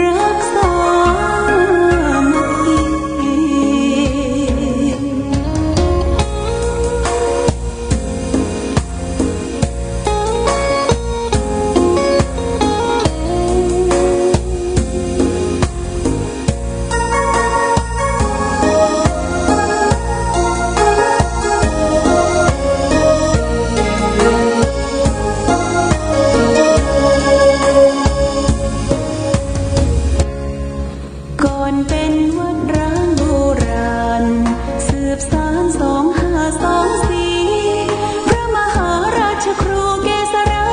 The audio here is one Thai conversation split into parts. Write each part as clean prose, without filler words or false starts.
รักษามัคคี ก่อนเป็นวัดร้างโบราณสืบสาน2524พระมหาราชครูเกษรา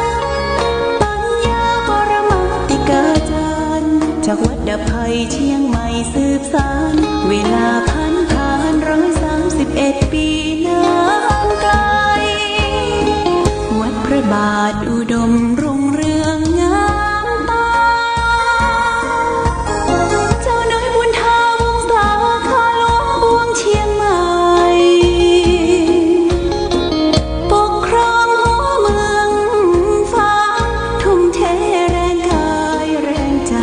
ปัญญาปรมาติกาจารย์จากวัดดภัยเชียงใหม่สืบสานเวลาผ่าน131 ปีนานไกลวัดพระบาทอุดมรุ่งเรืองงามตา เจ้าน้อยบุญธาวงศาข้าหลวงบวงเชียงใหม่ปกครองหัวเมืองฟ้าทุ่มเทแรงกายแรงใจ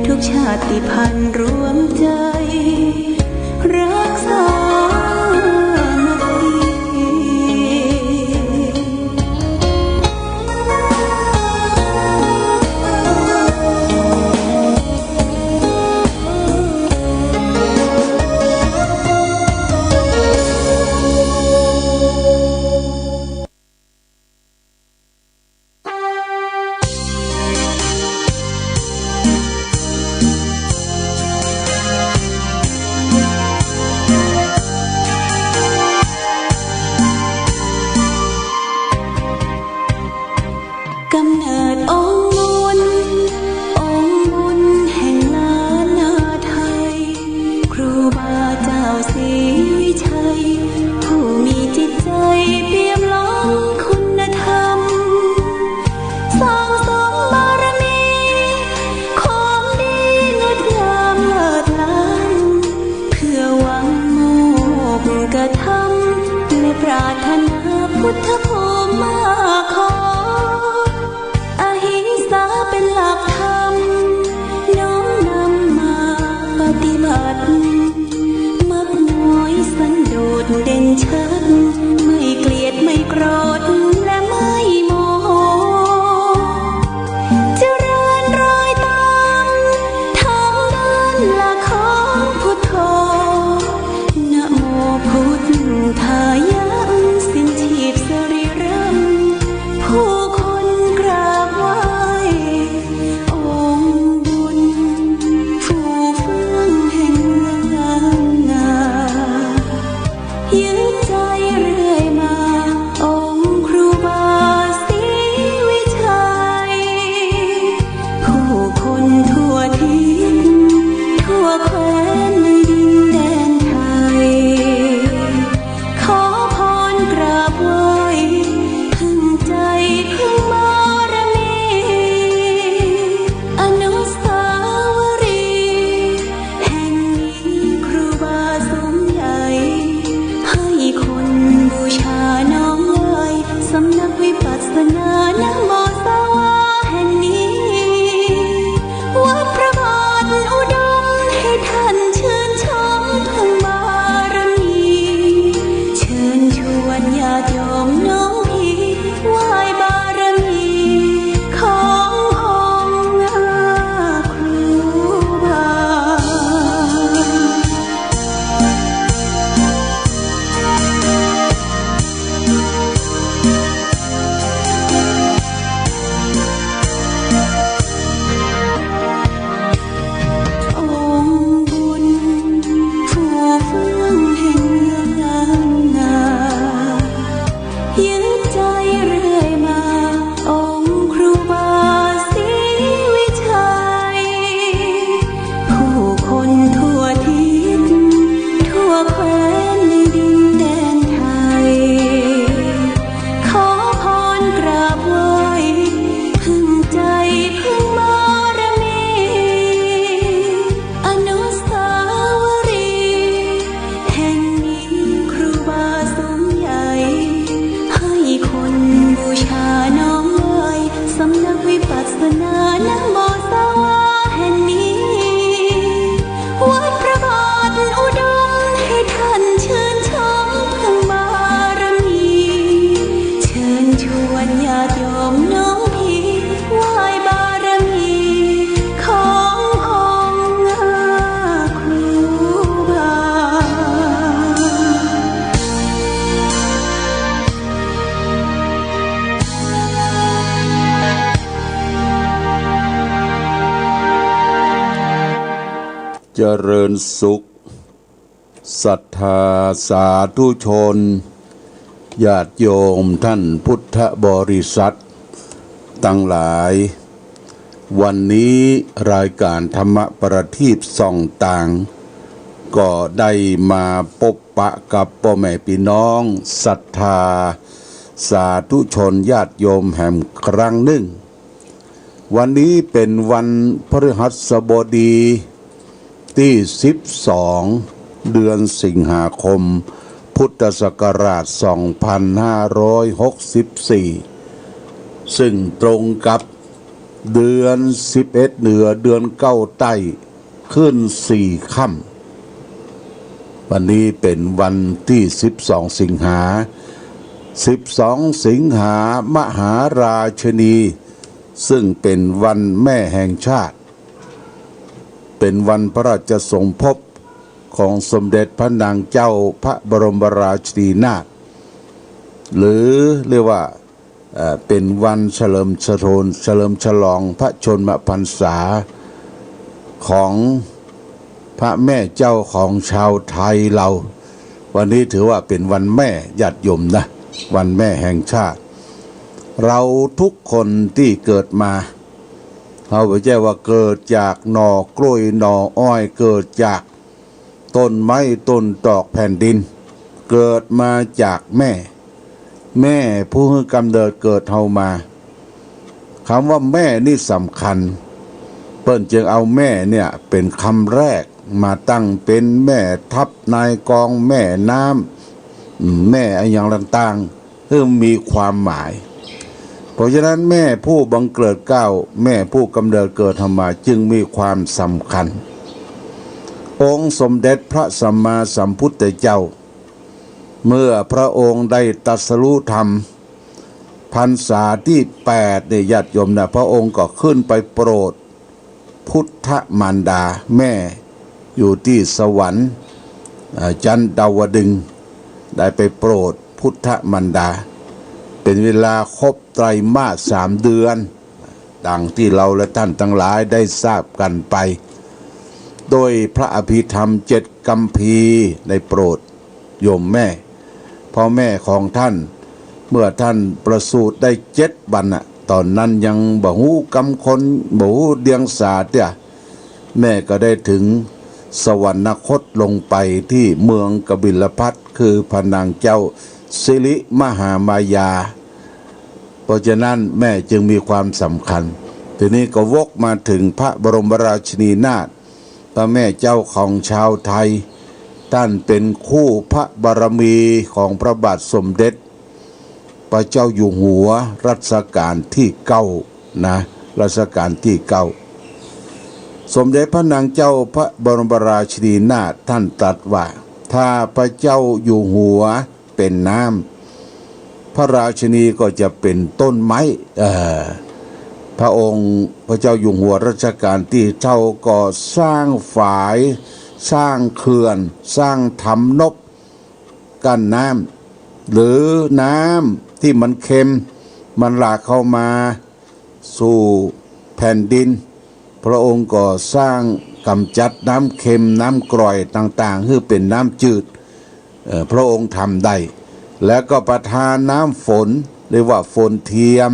ทุกชาติพันธุ์รวมใจรักษามัคคี เ เจริญสุขศรัทธาสาธุชนญาติโยมท่านพุทธบริษัทตั้งหลายวันนี้รายการธรรมประทีปส่องต่างก็ได้มาพบปะกับพ่อแม่พี่น้องศรัทธาสาธุชนญาติโยมแห่งครั้งหนึ่งวันนี้เป็นวันพฤหัสบดีที่12เดือนสิงหาคมพุทธศักราช2564ซึ่งตรงกับเดือน11เหนือเดือน9ใต้ขึ้น4ค่ำวันนี้เป็นวันที่12สิงหามหาราชินีซึ่งเป็นวันแม่แห่งชาติเป็นวันพระราชสมภพของสมเด็จพระนางเจ้าพระบรมราชินีนาถหรือเรียกว่าเป็นวันเฉลิมฉลองพระชนมพรรษาของพระแม่เจ้าของชาวไทยเราวันนี้ถือว่าเป็นวันแม่ญาติโยมนะวันแม่แห่งชาติเราทุกคนที่เกิดมาเขาบอกว่าเกิดจากหน่อกล้วยหน่ออ้อยเกิดจากต้นไม้ต้นตอกแผ่นดินเกิดมาจากแม่ผู้ให้กำเนิดเกิดเฮามาคำว่าแม่นี่สำคัญเปิ้นจึงเอาแม่เนี่ยเป็นคำแรกมาตั้งเป็นแม่ทัพนายกองแม่น้ำแม่อะไรอย่างต่างๆเพื่อมีความหมายเพราะฉะนั้นแม่ผู้บังเกิดเกล้าแม่ผู้กำเนิดเกิดธรรมาจึงมีความสำคัญองค์สมเด็จพระสัมมาสัมพุทธเจ้าเมื่อพระองค์ได้ตรัสรู้ธรรมพรรษาที่8เนี่ยญาติโยมนะพระองค์ก็ขึ้นไปโปรดพุทธมารดาแม่อยู่ที่สวรรค์จันดาวดึงส์ได้ไปโปรดพุทธมารดาเป็นเวลาครบไตรมาส3 เดือนดังที่เราและท่านทั้งหลายได้ทราบกันไปโดยพระอภิธรรม7คัมภีร์ได้โปรดโยมแม่พ่อแม่ของท่านเมื่อท่านประสูติได้7 วันตอนนั้นยังบ่ฮู้กำคนบ่ฮู้เดียงสาเตี้ยแม่ก็ได้ถึงสวรรคตลงไปที่เมืองกบิลพัสคือพระนางเจ้าสิริมหามายาเพราะฉะนั้นแม่จึงมีความสำคัญทีนี้ก็วกมาถึงพระบรมราชินีนาถพระแม่เจ้าของชาวไทยท่านเป็นคู่พระบารมีของพระบาทสมเด็จพระเจ้าอยู่หัวรัชกาลที่9นะรัชกาลที่9สมเด็จพระนางเจ้าพระบรมราชินีนาถท่านตรัสว่าถ้าพระเจ้าอยู่หัวเป็นน้ำพระราชินีก็จะเป็นต้นไม้พระองค์พระเจ้าอยู่หัวรัชกาลที่9ก็สร้างฝายสร้างเขื่อนสร้างทำนบกั้นน้ำหรือน้ำที่มันเค็มมันหลากเข้ามาสู่แผ่นดินพระองค์ก็สร้างกำจัดน้ำเค็มน้ำกร่อยต่างๆให้เป็นน้ำจืดพระองค์ทำได้แล้วก็ประทานน้ำฝนเรียกว่าฝนเทียม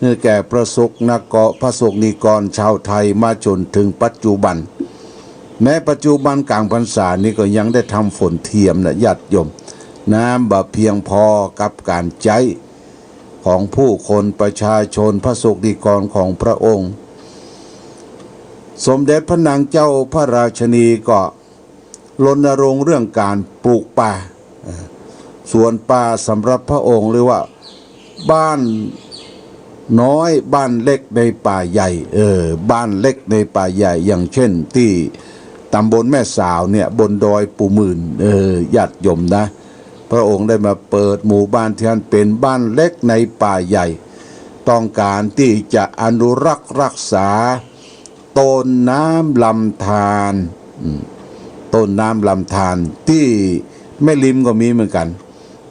นี่แก่พระสงฆ์นิกรชาวไทยมาจนถึงปัจจุบันแม้ปัจจุบันกลางพรรษานี้ก็ยังได้ทำฝนเทียมนะญาติโยมน้ำบ่เพียงพอกับการใช้ของผู้คนประชาชนพระสงฆ์นิกรของพระองค์สมเด็จพระนางเจ้าพระราชินีก็รณรงค์เรื่องการปลูกป่าสวนป่าสำหรับพระองค์เรียกว่าบ้านน้อยบ้านเล็กในป่าใหญ่บ้านเล็กในป่าใหญ่อย่างเช่นที่ตำบลแม่สาวเนี่ยบนดอยปู่หมื่นญาติโยมนะพระองค์ได้มาเปิดหมู่บ้านที่เป็นบ้านเล็กในป่าใหญ่ต้องการที่จะอนุรักษ์รักษาต้นน้ำลำธารต้นน้ำลำธารที่แม่ริมก็มีเหมือนกัน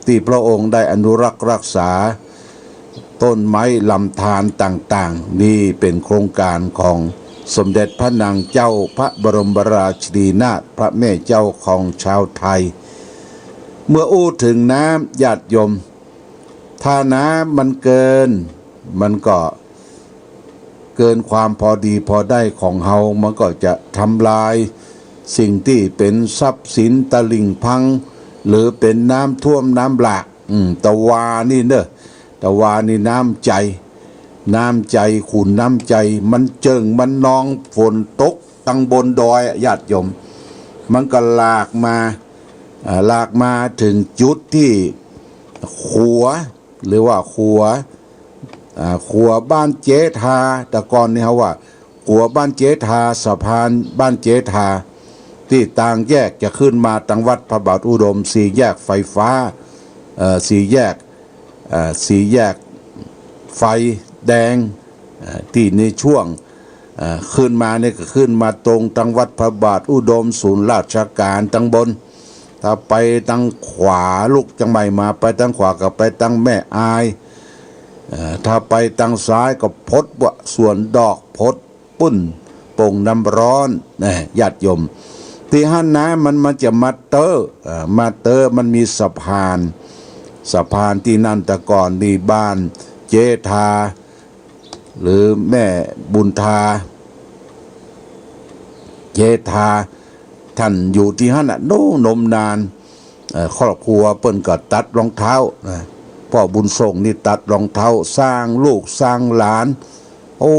ที่พระองค์ได้อนุรักษ์รักษาต้นไม้ลำธารต่างๆนี่เป็นโครงการของ สมเด็จพระนางเจ้าพระบรมราชินีนาถพระแม่เจ้าของชาวไทย เมื่ออู้ถึงน้ำญาติโยมถ้าน้ำมันเกินมันก็เกินความพอดีพอได้ของเฮามันก็จะทำลายสิ่งที่เป็นทรัพย์สินตลิ่งพังหรือเป็นน้ำท่วมน้ำหลากตะวานี่เนอะตะวานี่น้ำใจขุนน้ำใจมันเจิงมันนองฝนตกตั้งบนดอยญาติโยมมันก็ลากมาถึงจุดที่ขัวหรือว่าขัวบ้านเจทาแต่ก่อนนี่เขาว่าขัวบ้านเจทาสะพานบ้านเจทาที่ต่างแยกจะขึ้นมาตังวัดพระบาทอุดมสี่แยกไฟฟ้าสี่แยกไฟแดงที่ในช่วงขึ้นมาเนี่ยก็ขึ้นมาตรงตังวัดพระบาทอุดมศูนย์ราชการตังบนถ้าไปตังขวาลูกจังไม่มาไปตังขวาก็ไปตังแม่อายถ้าไปตังซ้ายก็พดวะส่วนดอกพดปุ้นโป่งน้ำร้อนญาติโยมที่ห้านน้ำมันจะมาเตอร์มันมีสะพานที่นั่นแต่ก่อนนี่บ้านเจทาหรือแม่บุญทาเจทาท่านอยู่ที่ห้านน่ะโน้นมนานครอบครัวเปิ้นก็ตัดรองเท้าพ่อบุญส่งนี่ตัดรองเท้าสร้างลูกสร้างหลานโอ้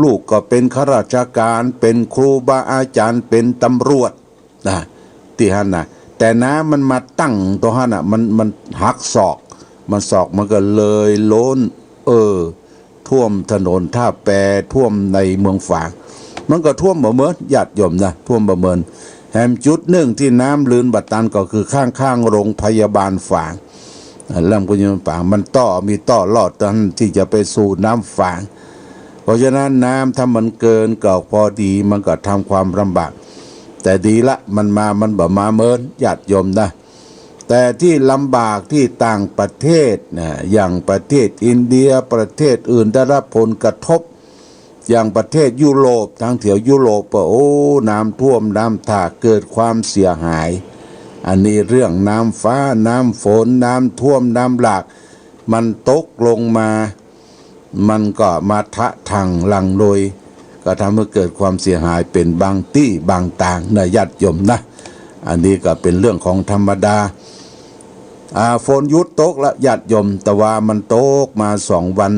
ลูกก็เป็นข้าราชการเป็นครูบาอาจารย์เป็นตำรวจที่ห้านน่ะแต่น้ำมันมาตั้งตัวห้านน่ะมันหักศอกมันก็เลยล้นท่วมถนนท่าแปท่วมในเมืองฝางมันก็ท่วมบ่เหมือนญาติโยมนะท่วมบ่เหมือนแห่งจุดหนึ่งที่น้ำลืนบัดตันก็คือข้างโรงพยาบาลฝางลำกุญฝางมันมีต่อลอดตันที่จะไปสู่น้ำฝางเพราะฉะนั้นน้ำถ้ามันเกินก็พอดีมันก็ทำความลำบากแต่ดีละมันบ่มาเมินญาติโยมนะแต่ที่ลำบากที่ต่างประเทศอย่างประเทศอินเดียประเทศอื่นได้รับผลกระทบอย่างประเทศยุโรปทางแถวยุโรปน้ำท่วมน้ำท่าเกิดความเสียหายอันนี้เรื่องน้ำฟ้าน้ำฝนน้ำท่วมน้ำหลากมันตกลงมามันก็มาทะทังหลังโดยก็ทำให้เกิดความเสียหายเป็นบางที่บางต่างนะญาติโยมนะอันนี้ก็เป็นเรื่องของธรรมดาฝนหยุดตกละญาติโยมแต่ว่ามันตกมา2 วัน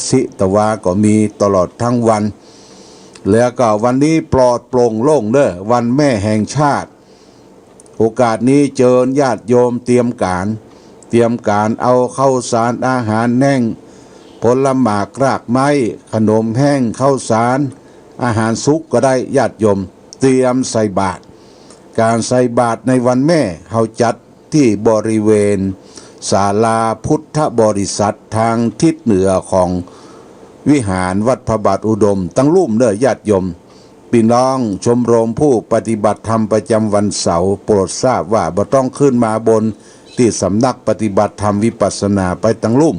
สิแต่ว่าก็มีตลอดทั้งวันแล้วก็วันนี้ปลอดโปร่งโล่งเด้อวันแม่แห่งชาติโอกาสนี้เชิญญาติโยมเตรียมการเอาข้าวสารอาหารแห้งผลหมากรากไม้ขนมแห้งข้าวสารอาหารสุกก็ได้ญาติโยมเตรียมใส่บาตรการใส่บาตรในวันแม่เฮาจัดที่บริเวณศาลาพุทธบริษัททางทิศเหนือของวิหารวัดพระบาทอุดมตั้งลุ่มเด้อญาติโยมพี่น้องชมรมผู้ปฏิบัติธรรมประจำวันเสาร์โปรดทราบว่าบ่ต้องขึ้นมาบนที่สำนักปฏิบัติธรรมวิปัสสนาไปตั้งลุ่ม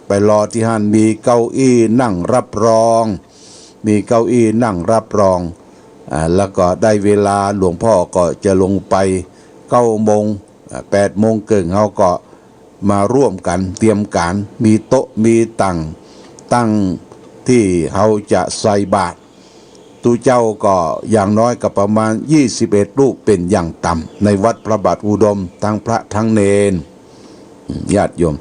ไปรอที่ห้านมีเก้าอี้นั่งรับรองแล้วก็ได้เวลาหลวงพ่อก็จะลงไป9 โมง 8 โมงเกินเขาก็มาร่วมกันเตรียมการมีโต๊ะมีตั้งที่เขาจะใส่บาตรตูเจ้าก็อย่างน้อยก็ประมาณ21 รูปเป็นอย่างต่ำในวัดพระบาทอุดมทั้งพระทั้งเนรญาติโยม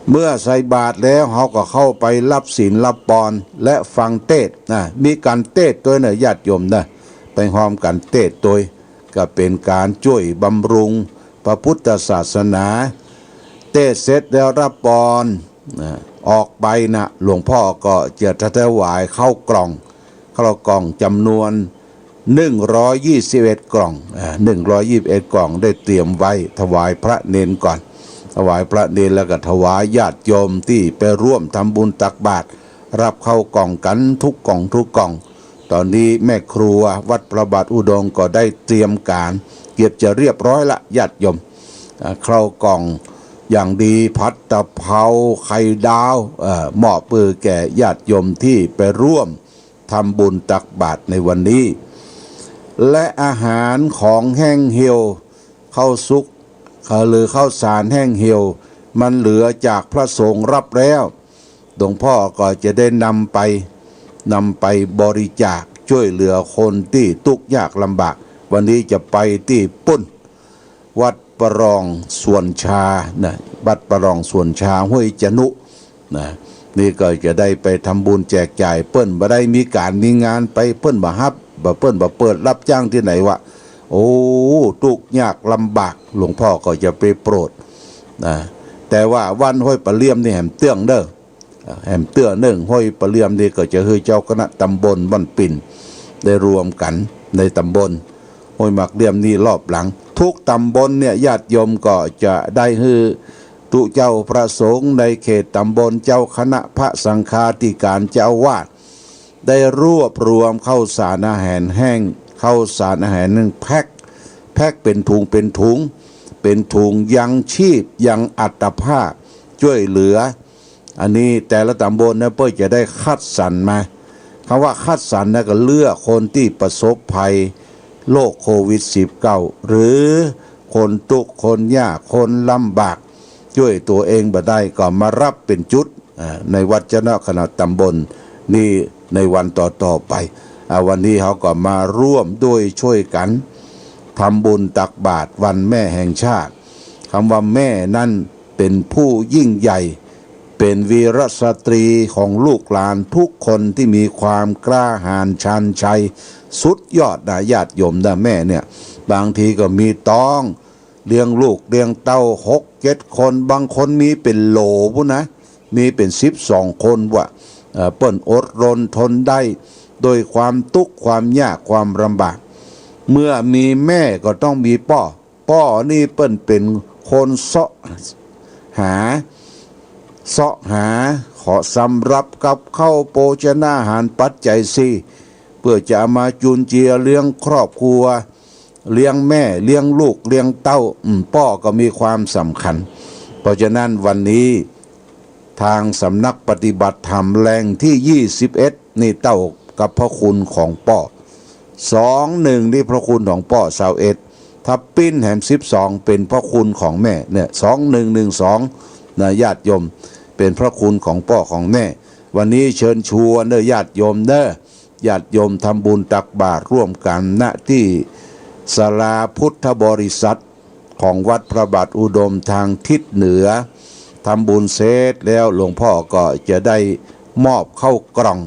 เมื่อใส่บาตรแล้วเขาก็เข้าไปรับศีลรับพรและฟังเทศน์มีการเทศน์ด้วยนะญาติโยมนะไปพร้อมกันเทศน์โดยก็เป็นการช่วยบำรุงพระพุทธศาสนาเทศน์เสร็จแล้วรับพรออกไปนะหลวงพ่อก็จะถวายข้าวกล่องจำนวน121 กล่อง121 กล่องได้เตรียมไว้ถวายพระเนรก่อนถวายพระเนรแล้วก็ถวายญาติโยมที่ไปร่วมทำบุญตักบาตรรับเข้ากล่องกันทุกกล่องตอนนี้แม่ครัววัดพระบาทอุดมก็ได้เตรียมการเก็บจะเรียบร้อยละญาติโยมเข้ากล่องอย่างดีผัดตะเภาไข่ดาวมอบปือแก่ญาติโยมที่ไปร่วม ทำบุญตักบาตรในวันนี้และอาหารของแห้งเหี่ยวข้าวสุกหรือข้าวสารแห้งเหี่ยวมันเหลือจากพระสงฆ์รับแล้วหลวงพ่อก็จะได้นำไปบริจาคช่วยเหลือคนที่ทุกข์ยากลำบากวันนี้จะไปที่ปุ้นวัดประรองส่วนชานะวัดประรองส่วนชาห้วยจนุนะนี่ก็จะได้ไปทำบุญแจกจ่ายเปิ้นบ่ได้มีการมีงานไปเปิ้นบ่ฮับบ่เปิ้นบ่เปิดรับจ้างที่ไหนวะโอ้ทุกข์ยากลำบากหลวงพ่อก็จะไปโปรดนะแต่ว่าวันห้วยปะเลี่ยมนี่แหมเตื้องเด้อแหมเตื้อหนึ่งห้วยปะเลี่ยมนี่ก็จะคือเจ้าคณะตำบลบ้านปิ่นได้รวมกันในตำบลห้วยหมักเลี่ยมนี่รอบหลังทุกตำบลเนี่ยญาติโยมก็จะได้ฮือตุเจ้าพระสงฆ์ในเขตตำบลเจ้าคณะพระสังฆาธิการเจ้าวาดได้รวบรวมข้าวสารอาหารแห้งข้าวสารอาหารนึงแพ็คเป็นถุงยังชีพยังอัตภาพช่วยเหลืออันนี้แต่ละตำบลนะเพื่อจะได้คัดสรรมาคำว่าคัดสรรนะก็เลือกคนที่ประสบภัยโรคโควิด -19 หรือคนทุกข์คนยากคนลำบากช่วยตัวเองบ่ได้ก็มารับเป็นจุดในวัดเจ้าคณะตำบลนี่ในวันต่อไปวันนี้เขาก็มาร่วมด้วยช่วยกันทำบุญตักบาตรวันแม่แห่งชาติคำว่าแม่นั้นเป็นผู้ยิ่งใหญ่เป็นวีรสตรีของลูกหลานทุกคนที่มีความกล้าหาญชันชัยสุดยอดนะญาติโยมนะแม่เนี่ยบางทีก็มีต้องเลี้ยงลูกเลี้ยงเต้า6-7 คนบางคนมีเป็นโหลพุนะมีเป็น12 คนว่ะเปิ้นอดรนทนได้โดยความทุกข์ความยากความลำบากเมื่อมีแม่ก็ต้องมีพ่อนี่เปิ้นเป็นคนเสาะหาขอสำรับกับเข้าโภชนาอาหารปัจจัยสี่เพื่อจะมาจุนเจือเลี้ยงครอบครัวเลี้ยงแม่เลี้ยงลูกเลี้ยงเต้าพ่อก็มีความสำคัญเพราะฉะนั้นวันนี้ทางสำนักปฏิบัติธรรมแรงที่21นี่เต้ากับพระคุณของพ่อ21นี่พระคุณของพ่อ21ถ้าปิ้นแหม12เป็นพระคุณของแม่เนี่ย2112นะญาติโยมเป็นพระคุณของพ่อของแม่วันนี้เชิญชวนเด้อญาติโยมเด้อญาติโยมทำบุญตักบาตรร่วมกันณที่ศาลาพุทธบริษัทของวัดพระบาทอุดมทางทิศเหนือทำบุญเสร็จแล้วหลวงพ่อก็จะได้มอบเข้ากล่อง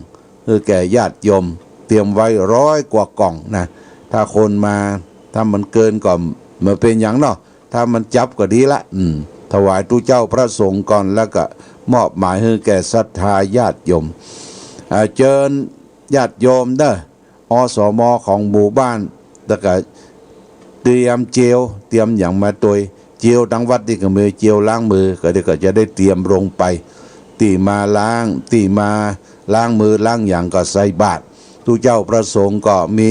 คือแก่ญาติโยมเตรียมไว้100 กว่ากล่องนะถ้าคนมาถ้ามันเกินก็มาเป็นอย่างเนาะถ้ามันจับก็ดีละถวายตุเจ้าพระสงฆ์ก่อนแล้วก็มอบหมายให้แก่ศรัทธาญาติโยมเชิญญาติโยมเด้อสม.ของหมู่บ้านแล้วก็เตรียมเจลเตรียมอย่างมาตัวเจลทั้งวัดที่ก็มีเจลล้างมือก็จะได้เตรียมลงไปตีมาล้างมือล้างอย่างก็ใส่บาตรตุเจ้าพระสงฆ์ก็มี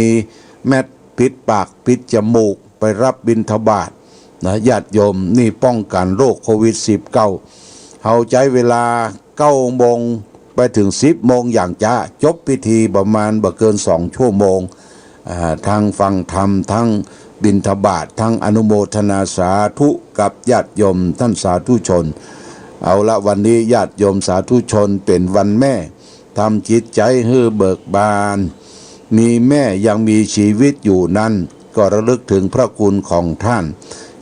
แมสปิดปากปิดจมูกไปรับบิณฑบาตนะญาติโยมนี่ป้องกันโรคโควิด -19 เขาใช้เวลา9 โมงไปถึง10 โมงอย่างจะจบพิธีประมาณบ่เกิน2 ชั่วโมงทั้งฟังธรรมทั้งบิณฑบาตทั้งอนุโมทนาสาธุกับญาติโยมท่านสาธุชนเอาละวันนี้ญาติโยมสาธุชนเป็นวันแม่ทำจิตใจให้เบิกบานมีแม่ยังมีชีวิตอยู่นั้นก็ระลึกถึงพระคุณของท่าน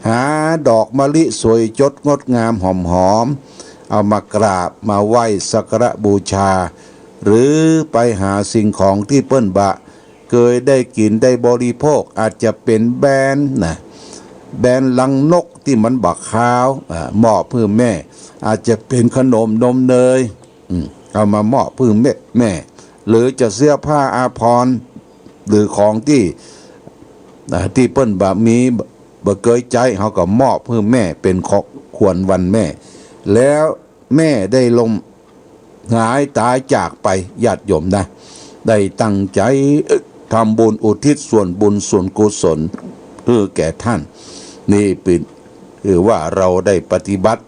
หาดอกมะลิสวยจดงดงามหอมเอามากราบมาไหว้สักการะบูชาหรือไปหาสิ่งของที่เปิ้นบะเคยได้กินได้บริโภคอาจจะเป็นแบรนด์ลังนกที่มันบักขาวมอบเพื่อแม่อาจจะเป็นขนมนมเนยเอามามอบเพื่อแม่หรือจะเสื้อผ้าอาภรณ์หรือของที่เปิ้นบะมีบ่เคยใจเขาก็มอบเพื่อแม่เป็นของควรวันแม่แล้วแม่ได้ลมหายตายจากไปญาติโยมนะได้ตั้งใจทำบุญอุทิศส่วนบุญส่วนกุศลเพื่อแก่ท่านนี่เป็นคือว่าเราได้ปฏิบัติ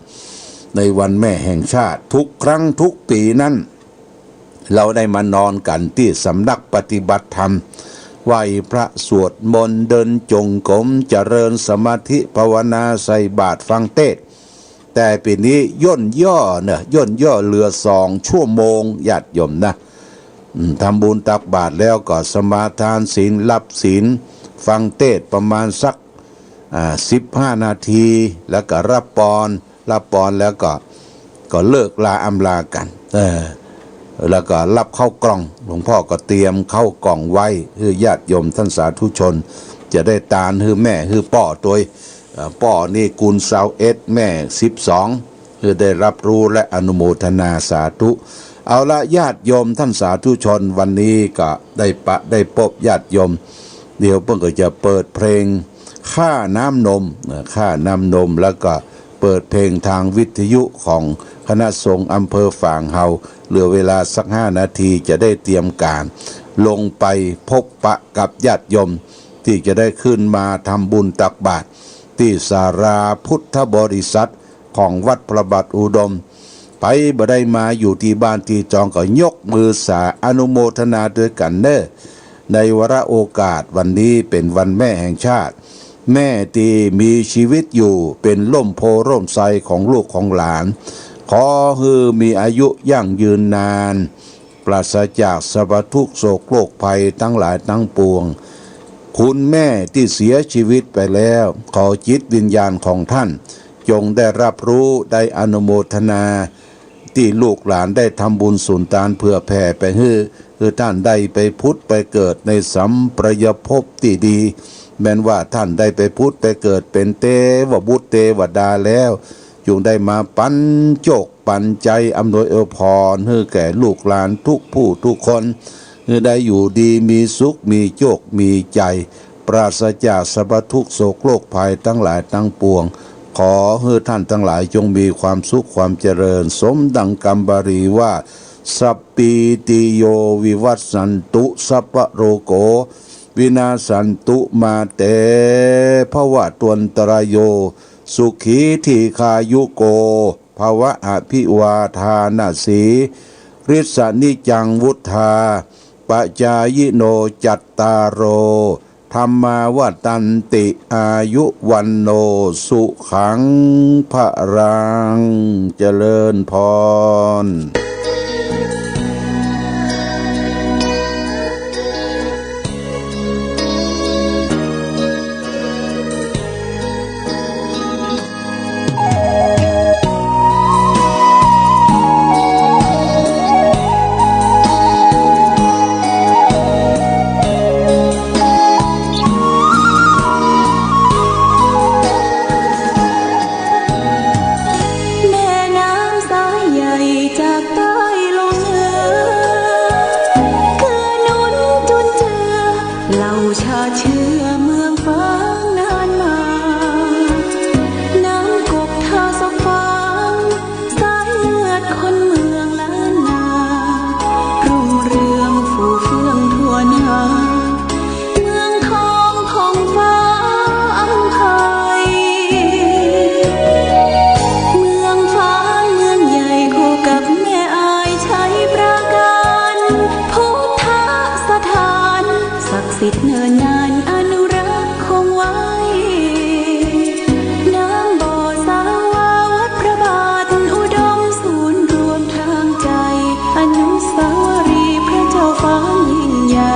ในวันแม่แห่งชาติทุกครั้งทุกปีนั้น เราได้มานอนกันที่สำนักปฏิบัติธรรมไหว้พระสวดมนต์เดินจงกรมเจริญสมาธิภาวนาใส่บาตรฟังเทศน์แต่ปีนี้ย่นย่อเหลือ2 ชั่วโมงญาติโยมนะทำบุญตักบาตรแล้วก็สมาทานศีลรับศีลฟังเทศน์ประมาณสัก15 นาทีแล้วก็รับพรแล้วก็เลิกลาอำลากันแล้วก็รับเข้ากล่องหลวงพ่อก็เตรียมเข้ากล่องไว้คือญาติโยมท่านสาธุชนจะได้ตานคือแม่คือป่อตัวป่อนี่กุล21แม่12คือได้รับรู้และอนุโมทนาสาธุเอาละญาติโยมท่านสาธุชนวันนี้ก็ได้พบญาติโยมเดี๋ยวเพิ่งก็จะเปิดเพลงค่าน้ำนมแล้วก็เปิดเพลงทางวิทยุของคณะสงฆ์อำเภอฝางเฮาเหลือเวลาสัก5 นาทีจะได้เตรียมการลงไปพบปะกับญาติโยมที่จะได้ขึ้นมาทำบุญตักบาตรที่ศาลาพุทธบริษัทของวัดพระบาทอุดมไปบ่ได้มาอยู่ที่บ้านที่จองก็ยกมือสาอนุโมทนาด้วยกันเด้อในวาระโอกาสวันนี้เป็นวันแม่แห่งชาติแม่ที่มีชีวิตอยู่เป็นร่มโพร่มไทรของลูกของหลานขอให้มีอายุยั่งยืนนานปราศจากสรรพทุกข์โศกโรคภัยทั้งหลายทั้งปวงคุณแม่ที่เสียชีวิตไปแล้วขอจิตวิญญาณของท่านจงได้รับรู้ได้อนุโมทนาที่ลูกหลานได้ทำบุญสุนทานเพื่อแผ่ไปให้ท่านได้ไปพุทธไปเกิดในสัมปรายภพที่ดีแม้นว่าท่านได้ไปพุทธไปเกิดเป็นเทวบุตรเทวดาแล้วจงได้มาปันโจกปันใจอำนวยอวยพรให้แก่ลูกหลานทุกผู้ทุกคนให้ได้อยู่ดีมีสุขมีโชคมีใจปราศจากสรรพทุกข์โศกโรคภัยทั้งหลายทั้งปวงขอให้ท่านทั้งหลายจงมีความสุขความเจริญสมดังคำบาลีว่าสัพปีติโยวิวัสสันตุสัพพะโรโกวินาสันตุมาเตภวะตวันตรายโยสุขีทีคายุโกภวะอภิวาทานาสีฤทธานิจังวุธาปจายโนจัตตารโอธรรมาวัตันติอายุวันโนสุขังพระรังเจริญพรสิทธิ์เนินนานอนุรักษ์คงไว้น้ำบ่อสาวาวัดพระบาทอุดมศูนย์รวมทางใจอนุสาวรีย์พระเจ้าฟ้ายิ่งใหญ่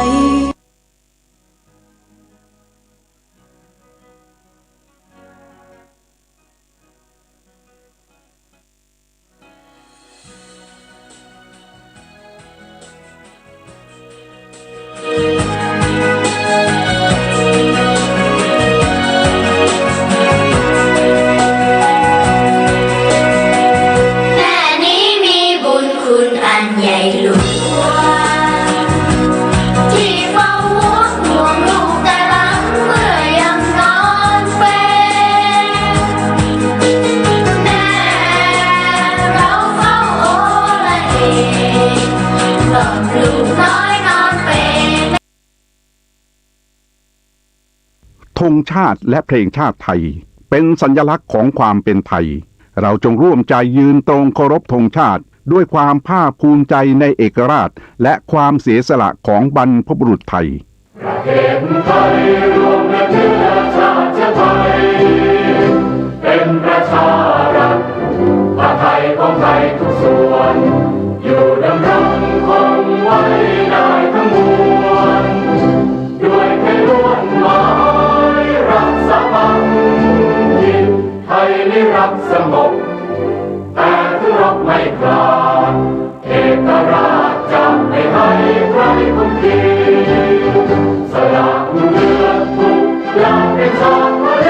ธงชาติและเพลงชาติไทยเป็นสัญลักษณ์ของความเป็นไทยเราจงร่วมใจยืนตรงเคารพธงชาติ ด้วยความภาคภูมิใจในเอกราชและความเสียสละของบรรพบุรุษไทยประเทศไทยรวมและเนื้อชาติไทยเป็นประชารัฐผ้าไทยของไทยทุกส่วนอยู่ดำรงคงไว้ได้ทั้งมวลด้วยเพลล้วนหมายรักษาพันยินไทยนิรักสงบแต่ถึงรบไม่กล้าเอกราชจะไม่ให้ใครคุมขีสละเลือดทุกอย่างเป็นชาติทะเล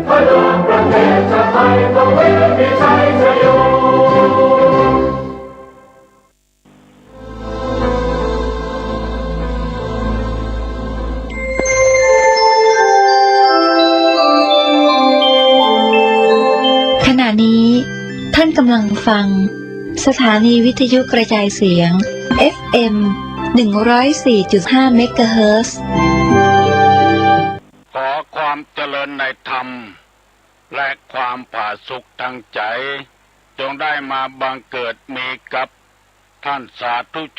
พลังประเทศชาติไทยต้องเวทีชัยชโยขณะนี้ท่านกำลังฟังสถานีวิทยุกระจายเสียง FM 104.5 เมกะเฮิรตซ์ขอความเจริญในธรรมและความผาสุกทางใจจงได้มาบังเกิดมีกับท่านสาธุ